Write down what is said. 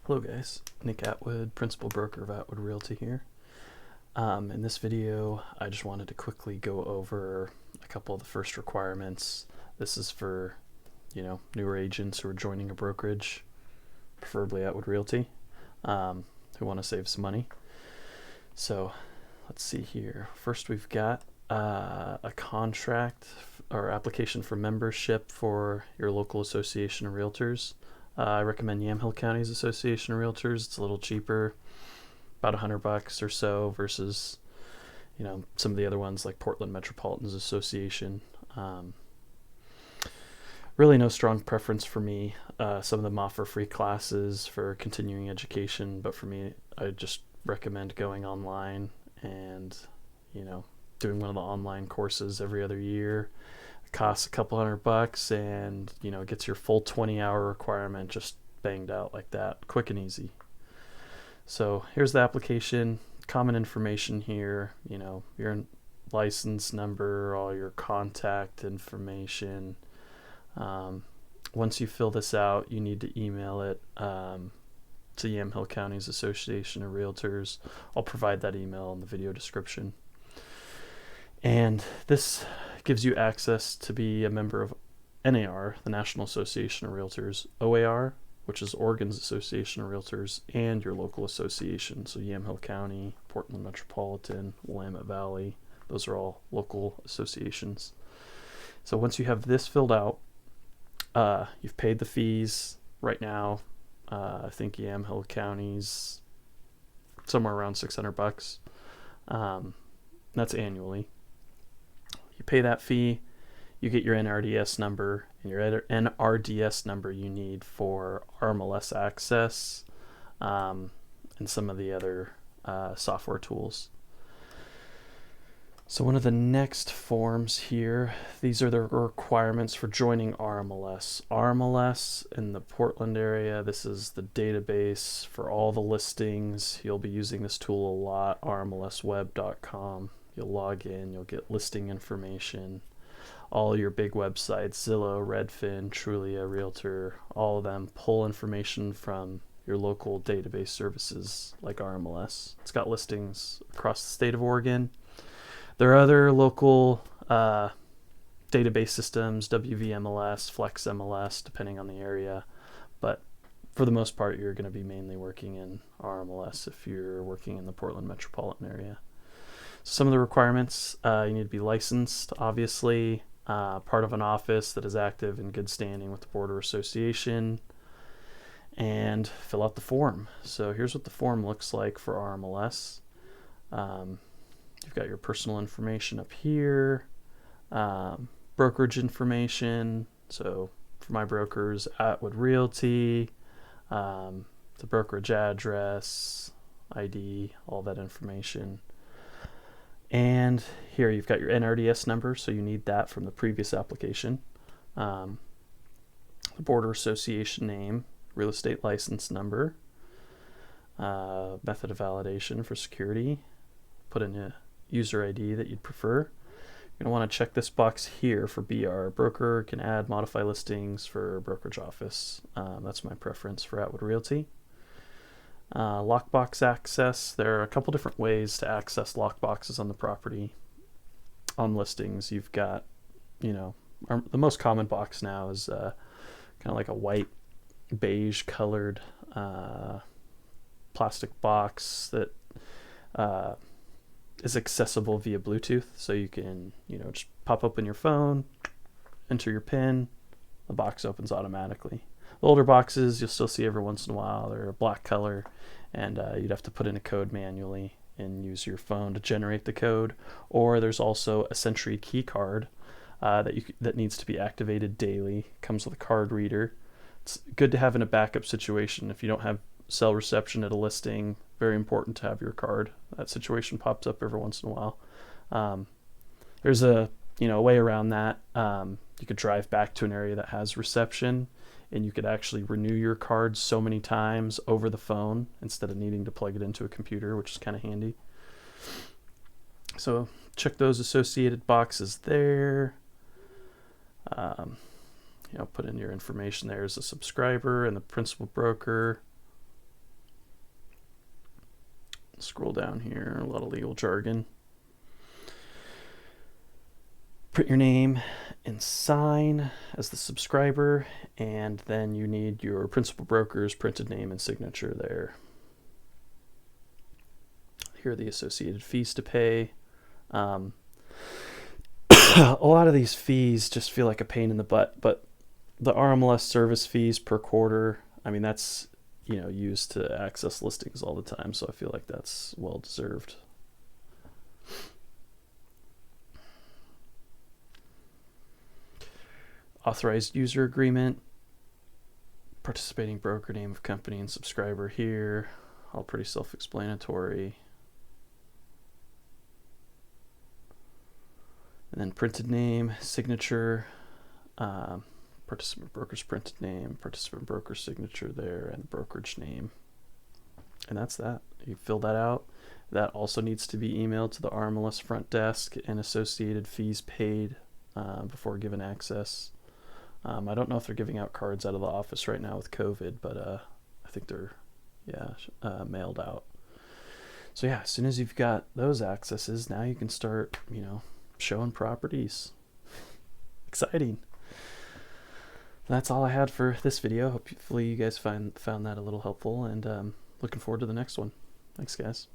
Hello guys, Nick Atwood, Principal Broker of Atwood Realty here. In this video, I just wanted to quickly go over a couple of the first requirements. This is for, newer agents who are joining a brokerage, preferably Atwood Realty, who want to save some money. So let's see here. First, we've got a contract or application for membership for your local association of realtors. I recommend Yamhill County's Association of Realtors. It's a little cheaper, about $100 or so versus, some of the other ones like Portland Metropolitan's Association. Really no strong preference for me. Some of them offer free classes for continuing education, but for me, I just recommend going online and, doing one of the online courses every other year. Costs a couple $100 and gets your full 20-hour requirement just banged out like that, quick and easy. So here's the application, common information here, your license number, all your contact information. Once you fill this out, you need to email it to Yamhill County's Association of Realtors. I'll provide that email in the video description. And this gives you access to be a member of NAR, the National Association of Realtors, OAR, which is Oregon's Association of Realtors, and your local association. So Yamhill County, Portland Metropolitan, Willamette Valley, those are all local associations. So once you have this filled out, you've paid the fees right now. I think Yamhill County's somewhere around $600. That's annually. You pay that fee, you get your NRDS number, and your NRDS number you need for RMLS access and some of the other software tools. So one of the next forms here, these are the requirements for joining RMLS. RMLS in the Portland area, this is the database for all the listings. You'll be using this tool a lot, rmlsweb.com. You'll log in, you'll get listing information, all your big websites, Zillow, Redfin, Trulia, Realtor, all of them pull information from your local database services like RMLS. It's got listings across the state of Oregon. There are other local database systems, WVMLS, FlexMLS, depending on the area, but for the most part, you're going to be mainly working in RMLS if you're working in the Portland metropolitan area. Some of the requirements, you need to be licensed, obviously, part of an office that is active in good standing with the Board or Association, and fill out the form. So here's what the form looks like for RMLS. You've got your personal information up here, brokerage information, so for my brokers, Atwood Realty, the brokerage address, ID, all that information. And here you've got your NRDS number, so you need that from the previous application. The Board or Association name, real estate license number, method of validation for security, put in a user ID that you'd prefer. You're going to want to check this box here for BR. Broker can add, modify listings for brokerage office. That's my preference for Atwood Realty. Lockbox access. There are a couple different ways to access lockboxes on the property. On listings, you've got, the most common box now is kind of like a white beige colored plastic box that is accessible via Bluetooth. So you can, just pop open your phone, enter your PIN, the box opens automatically. The older boxes you'll still see every once in a while. They're a black color, and you'd have to put in a code manually and use your phone to generate the code. Or there's also a Sentry key card that needs to be activated daily. Comes with a card reader. It's good to have in a backup situation if you don't have cell reception at a listing. Very important to have your card. That situation pops up every once in a while. There's a way around that. You could drive back to an area that has reception, and you could actually renew your card so many times over the phone instead of needing to plug it into a computer, which is kind of handy. So check those associated boxes there. Put in your information there as a subscriber and the principal broker. Scroll down here, a lot of legal jargon. Print your name and sign as the subscriber, and then you need your principal broker's printed name and signature there. Here are the associated fees to pay. A lot of these fees just feel like a pain in the butt, but the RMLS service fees per quarter, I mean, that's, you know, used to access listings all the time, so I feel like that's well deserved. Authorized user agreement, participating broker, name of company and subscriber here, all pretty self-explanatory. And then printed name, signature, participant broker's printed name, participant broker's signature there, and brokerage name. And that's that. You fill that out. That also needs to be emailed to the RMLS front desk and associated fees paid before given access. I don't know if they're giving out cards out of the office right now with COVID, but I think they're mailed out. So yeah, as soon as you've got those accesses, now you can start, you know, showing properties. Exciting. That's all I had for this video. Hopefully you guys found that a little helpful, and looking forward to the next one. Thanks, guys.